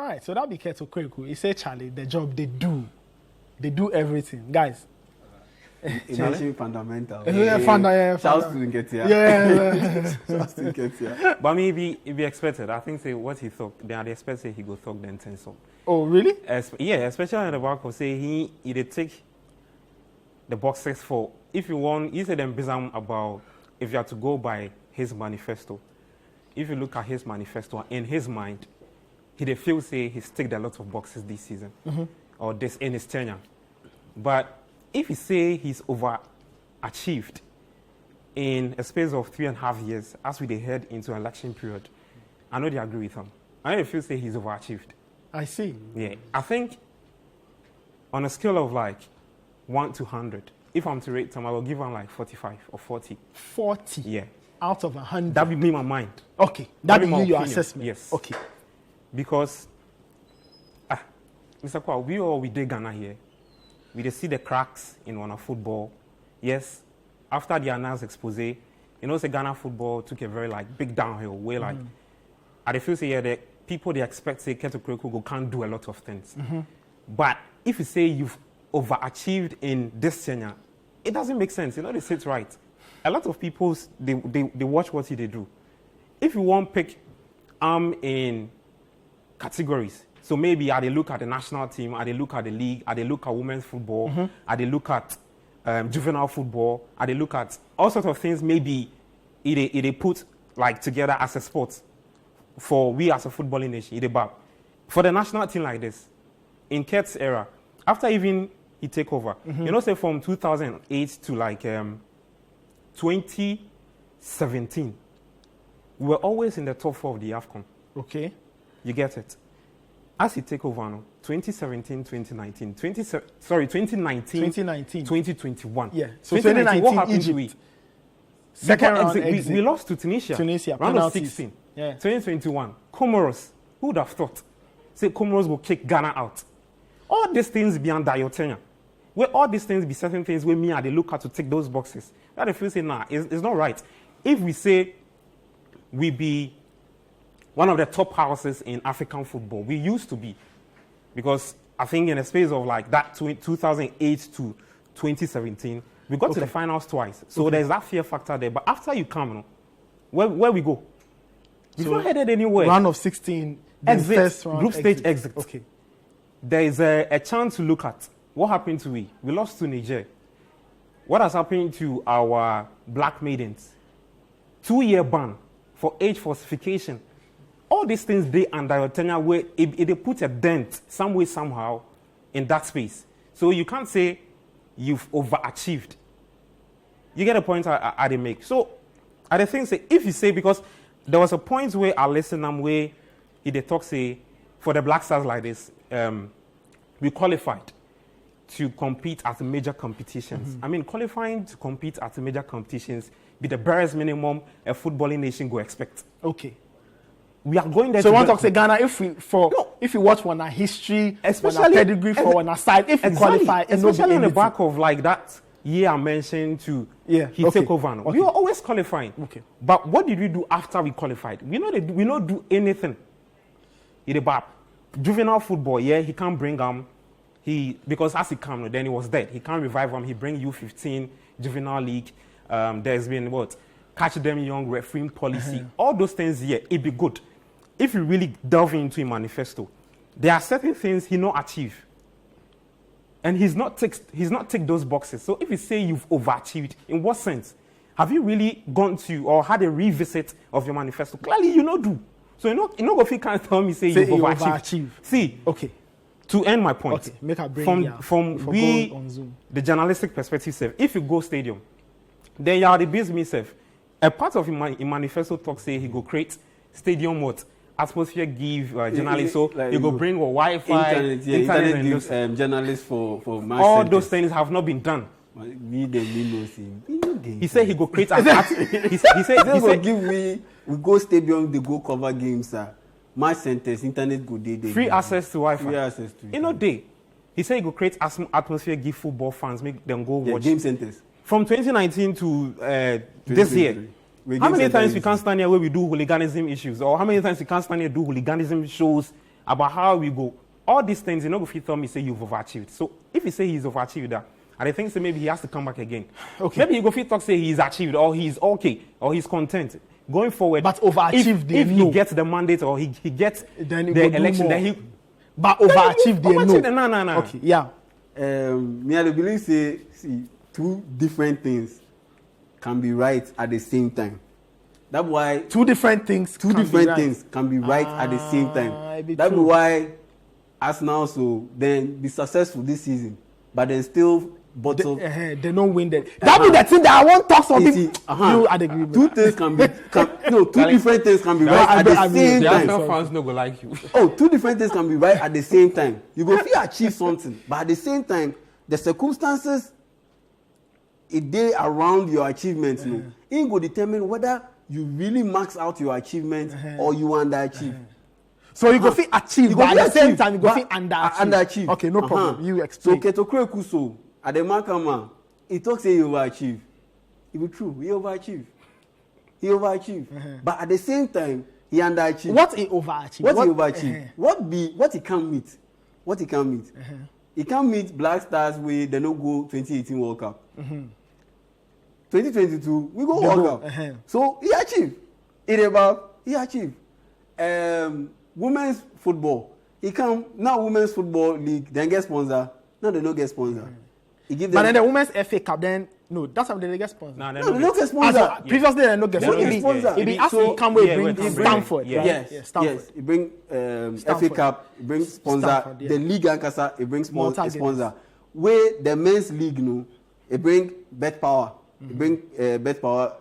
All right, so that be Kurt Okraku. He said, Charlie, the job they do everything, guys. It's actually fundamental. Charles didn't get here. Yeah. Charles didn't get here. But maybe if he expected, I think say what he thought, they expect he go talk then 10 so. Oh, really? Yeah, especially at the back of say he did take the boxes for if you want. He said them bizarre about if you have to go by his manifesto. If you look at his manifesto in his mind, he did feel say he's ticked a lot of boxes this season or this in his tenure. But if you say he's overachieved in a space of 3.5 years, as we head into an election period, I know they agree with him. I know feel say he's overachieved. I see. Yeah, I think on a scale of like 1 to 100, if I'm to rate him, I will give him like 45 or 40. 40? Yeah. Out of 100? That would be my mind. Okay. That would be your opinion. assessment? Yes. Okay. Because, Mr. Kwa, we did Ghana here. We did see the cracks in our football. Yes, after the announced expose, you know, say Ghana football took a very like big downhill where like, I feel say the people they expect say Kurt Okraku can't do a lot of things. But if you say you've overachieved in this tenure, it doesn't make sense. You know, they say it right. A lot of people they watch what they do. If you want pick in categories. So maybe they look at the national team, they look at the league, they look at women's football, they look at juvenile football, they look at all sorts of things. Maybe they put like together as a sport for we as a footballing nation. For the national team like this, in Kurt's era, after even he take over, you know, say from 2008 to like 2017, we were always in the top 4 of the AFCON. Okay. You get it? As he take over now, 2017, 2019, 2019, 2021. Yeah. So 2019, what happened Egypt. to we? Second round exit. We lost to Tunisia. Round of 16. Yeah. 2021, Comoros. Who would have thought? Say Comoros will kick Ghana out. All these things be under your tenure. Where all these things be certain things where me and they look at to take those boxes. That if you say, nah, it's not right. If we say we be one of the top houses in African football, we used to be. Because I think in a space of like that 2008 to 2017, we got to the finals twice. So there's that fear factor there. But after you come, where we go? We've not headed anywhere. Round of 16, exit, first round group stage exit. Okay. There is a chance to look at what happened to we. We lost to Niger. What has happened to our black maidens? 2-year ban for age falsification. All these things they under your tenure where they put a dent some way somehow in that space. So you can't say you've overachieved. You get a point I they make. So I think say if you say, because there was a point where I listened where they talk say for the Black Stars like this, we qualified to compete at major competitions. I mean, qualifying to compete at major competitions be the barest minimum a footballing nation go expect. Okay. We are going there. So one talks say Ghana, if you watch one history, especially one pedigree for one side, if you qualify, especially on the back of like that year I mentioned to he take over now. We were always qualifying. Okay. But what did we do after we qualified? We not do anything. In the back, juvenile football, he can't bring because as he come, then he was dead. He can't revive him. He bring U15 juvenile league. There's been catch them young refereeing policy. All those things it'd be good. If you really delve into a manifesto, there are certain things he not achieve. And he's not ticked those boxes. So if you say you've overachieved, in what sense? Have you really gone to or had a revisit of your manifesto? Clearly you not do. So you know if you can't tell me you've overachieved. See, okay. To end my point, okay. Make a bring from we on Zoom. The journalistic perspective, if you go stadium, then you are the business. A part of in manifesto talk say he go create stadium what atmosphere give journalists, so like you go bring Wi-Fi, internet gives journalists for match all centers. Those things have not been done. He said he go create he said we go stadium, they go cover games, match centers, internet go day. Free access to Wi-Fi. Free access to it. You know, he said he go create atmosphere, give football fans, make them go watch game centers. From 2019 to this year. How many times we can't stand here where we do hooliganism issues? Or how many times we can't stand here do hooliganism shows about how we go. All these things, you know, if you tell me, say you've overachieved. So if you say he's overachieved that, and I think so maybe he has to come back again. Okay. Maybe you go fit talk say he's achieved or he's okay or he's content. Going forward, but overachieved, if he gets the mandate or he gets then the election, then he. But overachieved, no. Okay, yeah. Me, I believe see, two different things can be right at the same time. That's why two different things can be right at the same time. That's why Arsenal so then be successful this season, but then still bottle. They don't win that. That be the thing that I want to talk something. You agree. Two things can be two different things can be right at the same time. Arsenal fans no go like you. Two different things can be right at the same time. You go feel achieve something, but at the same time, the circumstances they around your achievements, it will determine whether you really max out your achievements or you underachieve. So you go feel achieve, but at the same time you go feel underachieve. Okay, no problem. You explain. So Kurt Okraku so at the Makama, he talks say he overachieve. It be true, he overachieve. But at the same time, he underachieve. What he overachieve? What he can't meet. He can't meet Black Stars where they no go 2018 World Cup. 2022, we go World Cup. So he achieved. He achieved. Women's football. He come now women's football league, then get sponsor. Now they don't get sponsor. He give them. But then the women's FA Cup, then no, that's how they get sponsor. No, they don't get sponsor. Previously they don't get sponsor. It be actually come with bring Stanford. Yes. He bring FA Cup, he bring sponsor. The league and Kasa, he bring sponsor. Where the men's league no, he bring Bet Power. He bring Bet Power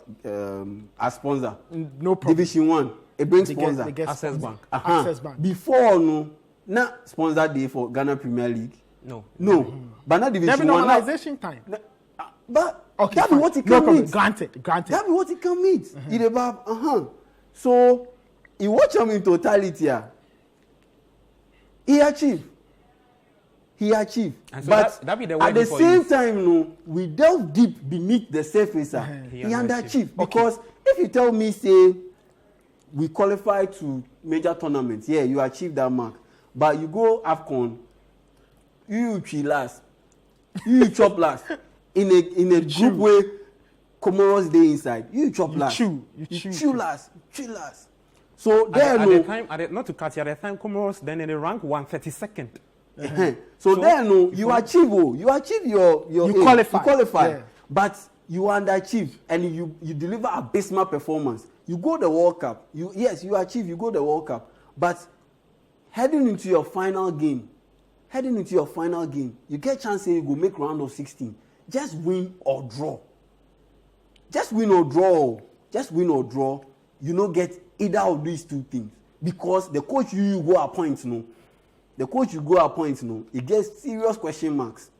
as sponsor. No problem. Division 1. It brings sponsor. Access Bank. Access Bank. Before no, not sponsor day for Ghana Premier League. No. But not Division 1. Normalization time. But okay, that be what he can meet. Granted. That be what he can meet. So he watch him in totality. He achieved. So but that be the at the same time, no, we delve deep beneath the surface. He underachieved. Because if you tell me, say, we qualify to major tournaments, you achieve that mark. But you go AFCON, you chill last, you chop last. In a group where Comoros day inside, you chop last. You chew last. So there at the time, not to cut you, at the time Comoros then in the rank 132nd. So there you achieve your you qualify. Yeah. But you underachieve and you deliver a abysmal performance. You go the World Cup. You achieve, you go the World Cup. But heading into your final game, you get chance say you go make round of 16. Just win or draw. You don't get either of these two things. Because the coach you go appoint, it gets serious question marks.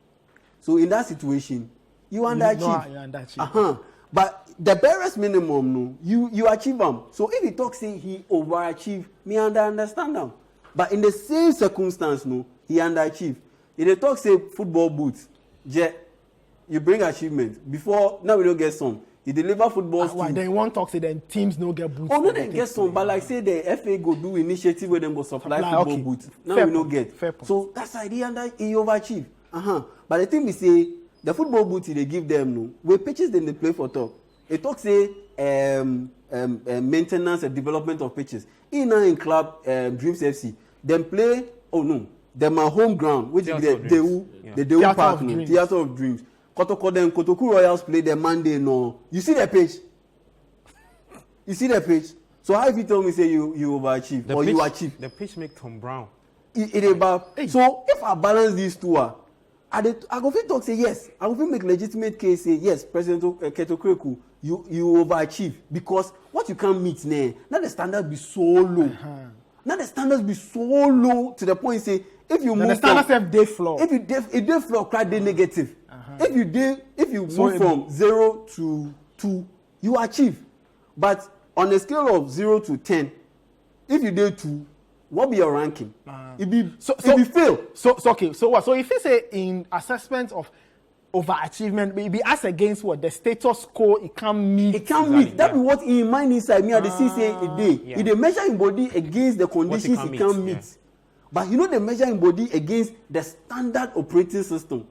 So in that situation, you underachieve. But the barest minimum, you achieve them. So if he talk say he overachieve, me understand them. But in the same circumstance, he underachieve. If they talk say football boots, you bring achievement. Before now we don't get some. You deliver football. Why then one talk say then teams no get boots. No, they get some. But like say the FA go do initiative where them go supply football boots. Now we don't get. So that's idea and he overachieve. But the thing we say the football boots they give them where pitches then they play for top. They talk say maintenance and development of pitches. In club Dreams FC, them play. Them are home ground, which is the Dewu Park, Theatre of Dreams. Kotoku Royals play the Monday. You see the pitch. So how if you tell me say you overachieve or you achieve? The pitch make Tom Brown. So if I balance these two, I go fit talk say yes. I go fit make legitimate case say yes. President Kurt Okraku, you overachieve because what you can't meet now the standard be so low. Now the standards be so low to the point say if you move the standards have day floor. If they floor, cry they negative. If you move from 0 to 2, you achieve. But on a scale of 0 to 10, if you do 2, what be your ranking? It be fail. So okay. So what? So if you say in assessment of overachievement, it be as against what the status quo it can't meet. It can't meet. That be what in mind inside me. I see say it day. If they measure in body against the conditions it can't meet. But you know the measuring body against the standard operating system.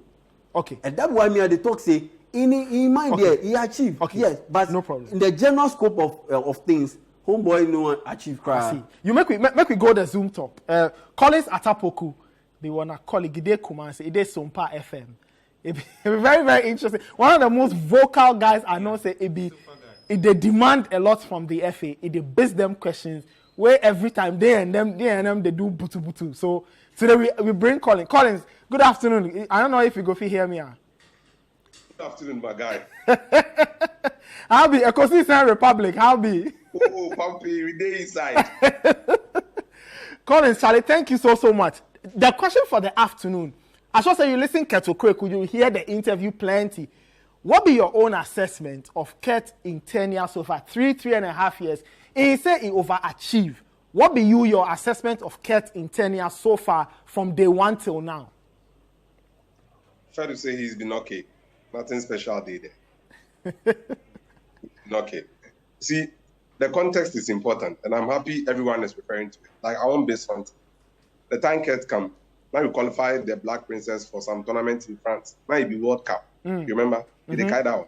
Okay. And that's why me and the talk say in mind there he achieved. Okay. Yes, but no problem. In the general scope of things, homeboy no one achieve crowd. See, you make we go the Zoom top. Collins Atapoku, they wanna call it Gide Kumasi, it is Sumpa FM. It be very, very interesting. One of the most vocal guys I know say it they demand a lot from the FA. It they base them questions where every time they and them they do butu butu. So today we bring Collins. Collins, good afternoon. I don't know if you go hear me. Good afternoon, my guy. How be Ecosystem Republic? How be? Oh, Pumpy, we day inside. Collins, Charlie, thank you so much. The question for the afternoon. I should say you listen Kurt Okraku, you hear the interview plenty. What be your own assessment of Kurt in 10 years so far, 3.5 years? He say he overachieved. What be your assessment of Kurt in 10 years so far from day one till now? Fair to say he's been okay. Nothing special day there. Okay. See, the context is important, and I'm happy everyone is referring to it. Like, I want base front. The time Kurt come. Now we qualify the Black Princess for some tournament in France. Now it be World Cup. You remember? They carry that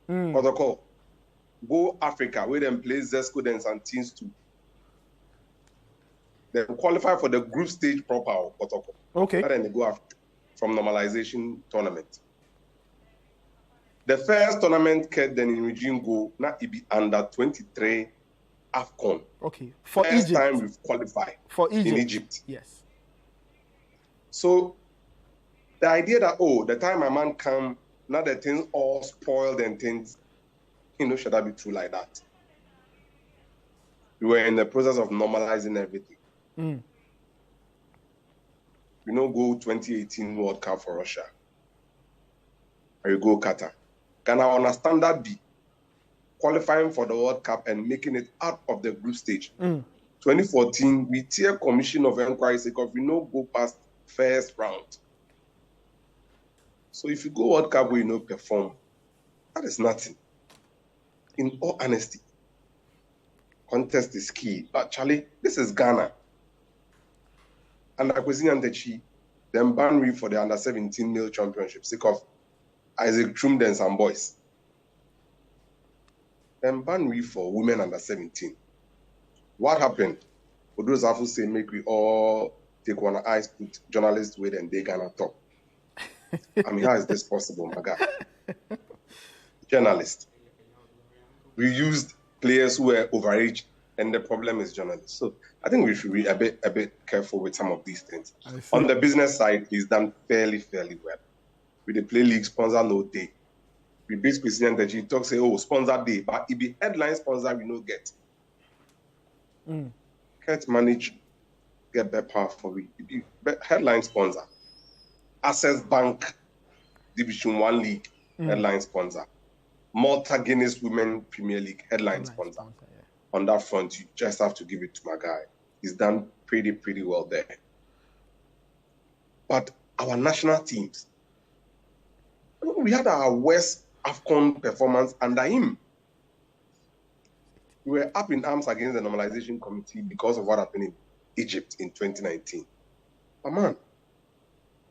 one. Protocol. Go Africa, where them play Zesco and some teams too. They qualify for the group stage proper protocol. Okay. And then they go after from normalization tournament. The first tournament Kurt then in regime go, now it be under 23 AFCON. Okay. For First Egypt. time we've qualified. For Egypt. In Egypt. Yes. So the idea that, the time my man come, now the things all spoiled and things, should that be true like that? We were in the process of normalizing everything. We don't go 2018 World Cup for Russia. Or you go Qatar. Can I understand that be qualifying for the World Cup and making it out of the group stage? 2014, we tear commission of inquiry because we no go past first round. So if you go World Cup where you no perform, that is nothing. In all honesty, contest is key. But Charlie, this is Ghana. And Akwesi Nyantechi, them ban me for the under-17 male championship, sake of Isaac Trumden and some boys. Them ban me for women under-17. What happened? For those who say, make we all take one eyes, put journalists with, and they Ghana talk. I mean, how is this possible, my guy? Journalists. We used players who were overaged, and the problem is journalists. So I think we should be a bit careful with some of these things. On the business side, he's done fairly well. With the play league sponsor no day. We beat President that he talks say, sponsor day, but it be headline sponsor we no get. Can't manage get better power for we. It be headline sponsor. Access Bank Division 1 League headline sponsor. Malta Guinness Women Premier League headline sponsor. On that front, you just have to give it to my guy. He's done pretty well there. But our national teams, we had our worst AFCON performance under him. We were up in arms against the normalization committee because of what happened in Egypt in 2019. But man,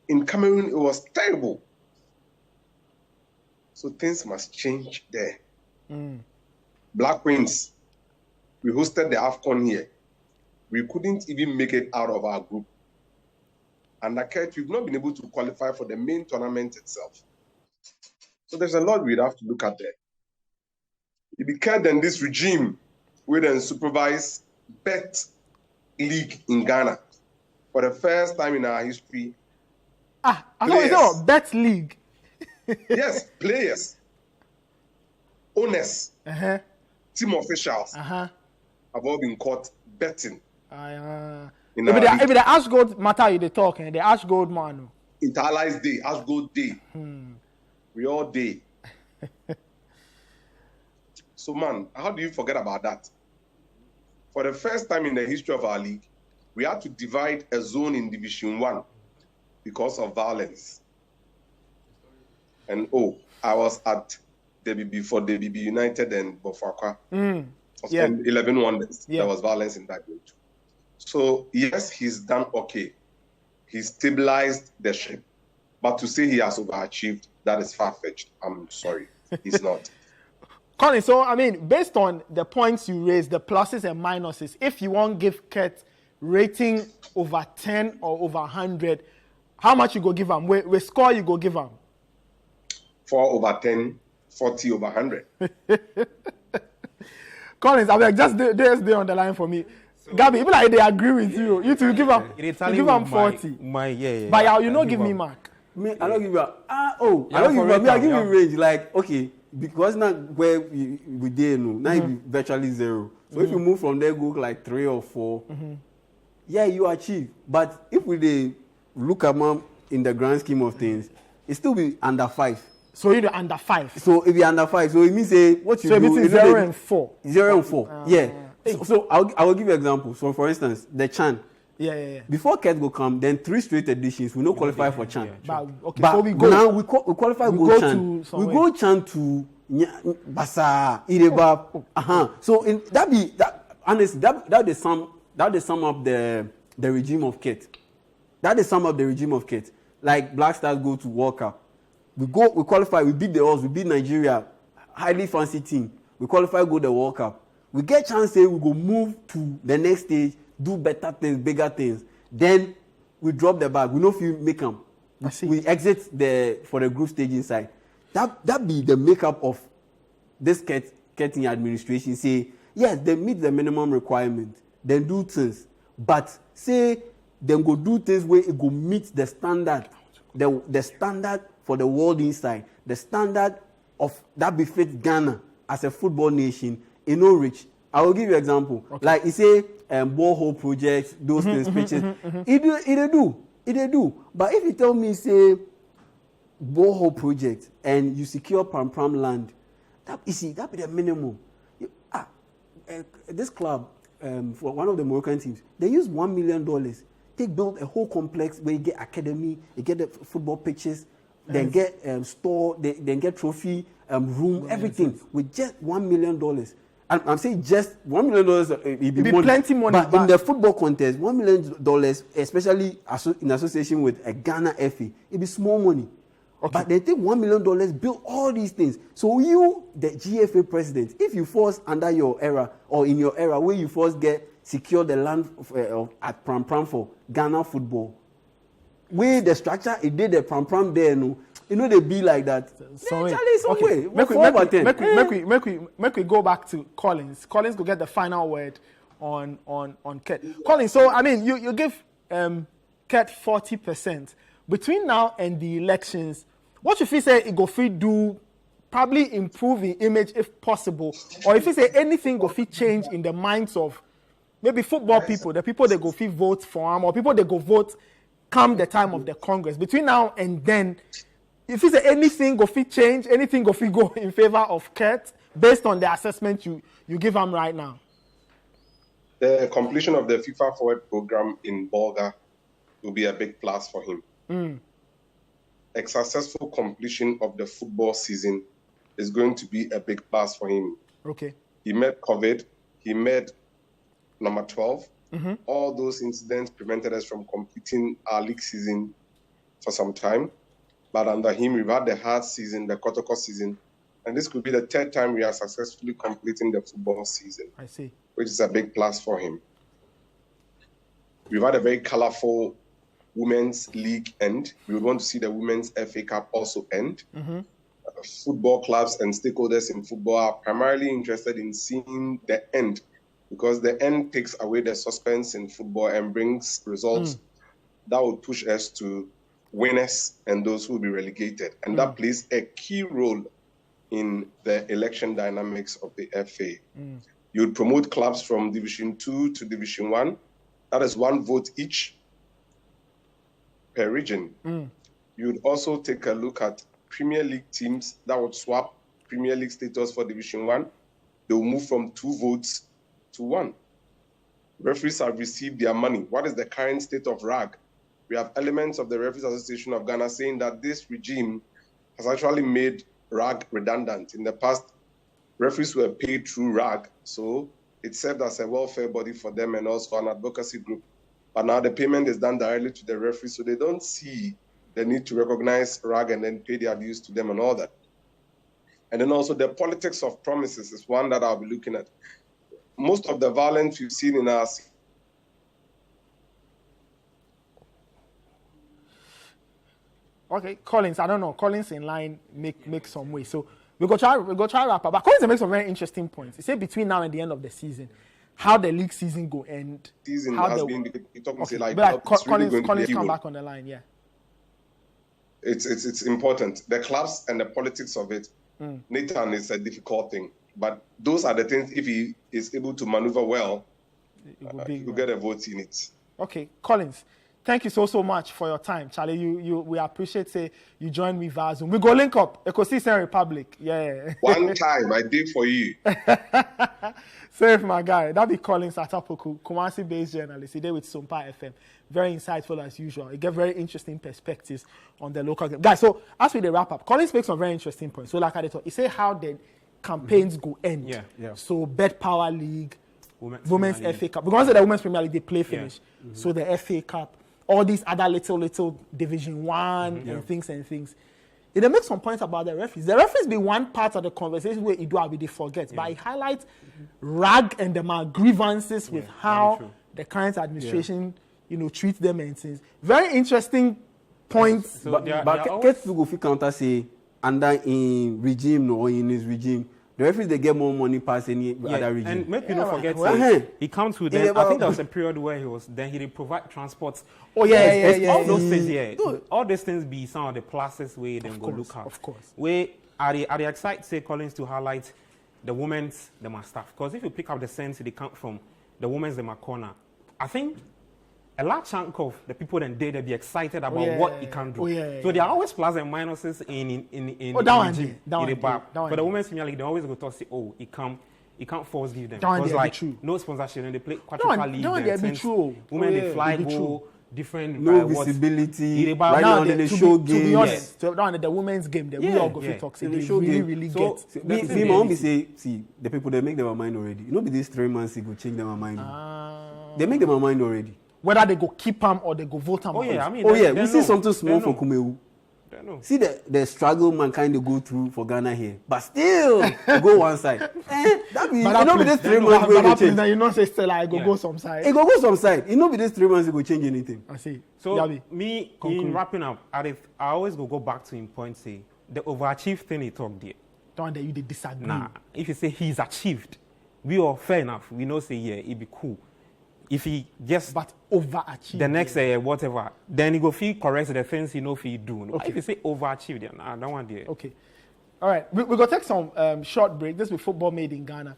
in Cameroon, it was terrible. So things must change there. Black Queens, we hosted the AFCON here. We couldn't even make it out of our group. And we've not been able to qualify for the main tournament itself. So there's a lot we'd have to look at there. It became then this regime will then supervise Bet League in Ghana. For the first time in our history. I know, Bet League. Yes, players, owners, team officials have all been caught betting. If the Ash Gold matter they talking, the Ash Gold man. Interlies Day, Ash Gold Day. We all day. So man, how do you forget about that? For the first time in the history of our league, we had to divide a zone in Division 1 because of violence. And I was at DBB United and Bofakwa. 11 wonders. Yeah. There was violence in that game too. So yes, he's done okay. He stabilized the ship. But to say he has overachieved, that is far-fetched. I'm sorry. He's not. Colin, so I mean, based on the points you raised, the pluses and minuses, if you want to give Kurt rating over 10 or over 100, how much you go give him? What score you go give him? 4 over 10, 40 over 100. Collins, I mean, just stay on the line for me. So, Gabby, even like they agree with you. You to give him 40. But you don't give me mark. Me, I don't give you I don't give you me. I give you range. Like, okay, because now where we did now it be virtually 0. So if you move from there, go like 3 or 4. Yeah, you achieve. But if we look at mom in the grand scheme of things, it still be under 5. So you're under 5. So if you're under 5, so it means what you do. So it means 0 and 4. 0 and 4. Yeah. So I will give you an example. So for instance, the Chan. Yeah. Before Kurt go come, then 3 straight editions we no qualify for Chan. But so we go now we qualify go Chan. We go Chan to Basa Ireba. So in that honestly that they sum up the regime of Kurt. That is sum up the regime of Kurt. Like Black Stars go to World Cup. We qualify, we beat the Oz, we beat Nigeria, highly fancy team. We qualify, go the World Cup. We get chance say we go move to the next stage, do better things, bigger things. Then we drop the bag. We know if you make them. We exit for the group stage inside. That be the makeup of this Kurting administration. Say, yes, they meet the minimum requirement, then do things. But say then go do things where it go meet the standard, the standard for the world inside, the standard of that befits Ghana as a football nation in no reach. I will give you an example. Okay. Like you say, borehole projects, those things, pitches. It do. But if you tell me, say, borehole project and you secure Pram land, that be the minimum. This club, for one of the Moroccan teams, they use $1 million. They build a whole complex where you get academy, you get the football pitches, then get store, then get trophy, room, everything with just $1 million. I'm saying just $1 million. It be plenty money. But in the football contest, $1 million, especially in association with a Ghana FA, it be small money. Okay. But they take $1 million, build all these things. So you, the GFA president, if you force under your era or in your era where you first secure the land at Pram for Ghana football, where the structure it did the Pram there, no, they be like that. Make we go back to Collins. Collins will get the final word on Kurt. Collins, so I mean you give Kurt 40%. Between now and the elections, what if you say it go fit do probably improve the image if possible, or if you say anything go fit change in the minds of maybe football people, the people that go fit vote for him, or people that go vote come the time of the Congress. Between now and then, if you say anything go fit change, anything go fit go in favor of Kurt based on the assessment you give him right now. The completion of the FIFA Forward program in Bulgaria will be a big plus for him. A successful completion of the football season is going to be a big plus for him. Okay. He met COVID. He met number 12. All those incidents prevented us from completing our league season for some time. But under him, we've had the hard season, the Kotoko season. And this could be the 3rd time we are successfully completing the football season. I see. Which is a big plus for him. We've had a very colorful women's league end. We would want to see the women's FA Cup also end. Football clubs and stakeholders in football are primarily interested in seeing the end, because the end takes away the suspense in football and brings results that will push us to winners and those who will be relegated. And that plays a key role in the election dynamics of the FA. You would promote clubs from Division 2 to Division 1. That is 1 vote each per region. You would also take a look at Premier League teams that would swap Premier League status for Division 1. They will move from 2 votes to 1. Referees have received their money. What is the current state of RAG? We have elements of the Referees Association of Ghana saying that this regime has actually made RAG redundant. In the past, referees were paid through RAG, so it served as a welfare body for them and also an advocacy group. But now the payment is done directly to the referee, so they don't see the need to recognize RAG and then pay their dues to them and all that. And then also the politics of promises is one that I'll be looking at. Most of the violence we've seen in our Okay, Collins, I don't know. Collins in line make some way. So we go try wrap up. But Collins makes some very interesting points. He said between now and the end of the season, how the league season go end. Season how has the, been talking okay, like but Collins come back on the line, yeah. It's important. The clubs and the politics of it. Nathan is a difficult thing. But those are the things, if he is able to maneuver well, he will get a vote in it. Okay, Collins, thank you so much for your time. Charlie, we appreciate say you joined me via Zoom. We go link up, Ecosystem Republic. Yeah. One time, I did for you. Safe, my guy. That be Collins Atapoku, Kumasi-based journalist. He did with Sumpa FM. Very insightful as usual. He get very interesting perspectives on the local game. Guys, so as we wrap up, Collins makes some very interesting points. So like I thought, he say how the campaigns go end. Yeah. So Bet Power League, Women's FA Cup. Because of the Women's Premier League, they play finish. Yeah. So the FA Cup, all these other little Division 1 and things. It makes some points about the referees. The referees be one part of the conversation where they forget. But he highlights RAG and the grievances with how the current administration, treat them and things. Very interesting points. So but Kurt Okraku counter say under in regime or in his regime, the referees they get more money past any other regime. And make people forget he comes with them. I think there was a period where he did provide transport. Oh all those things, all these things be some of the pluses where they go look at. Of course. Where are they excited say Collins to highlight the women's staff? Because if you pick up the sense they come from the women's corner, I think a large chunk of the people then they be excited about what he can do. So there are always plus and minuses in but the women's Premier League they always go to say, he can't force give them because like no sponsorship and they play quadruple league. Women they fly go different no visibility right now they show games. To be honest, the women's game we all go to talk. They really get. See the people they make their mind already. You know, be these 3 months they go change their mind. They make their mind already. Whether they go keep them or they go vote them. We see something small for Kumewu. See the struggle mankind they go through for Ghana here, but still go one side. That be be this 3 months we go change. You know say Stella, I go some side. It go some side. It no be this 3 months we go change anything. I see. So me in wrapping up, I always go back to him point say the overachieved thing he talked there. Don't that you disagree. Nah, if you say he's achieved, we are fair enough. We know say it be cool. If he just overachieved the next whatever, then he go feel correct the things he know if he do. Okay. If you say overachieved, then I don't want to. Okay. All right. We're going to take some short break. This will be football made in Ghana.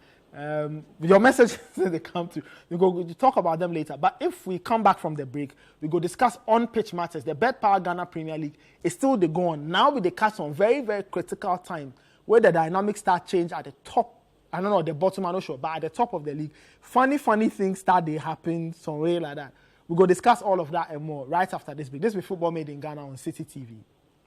Your messages they come to, we go to talk about them later. But if we come back from the break, we go discuss on-pitch matters. The Bet Power Ghana Premier League is still the go on. Now with the catch on very, very critical time where the dynamics start change at the top. I don't know, the bottom, I'm not sure, but at the top of the league, funny things start they happen, some way like that. We'll go discuss all of that and more right after this break. This will be Football Made in Ghana on Citi TV.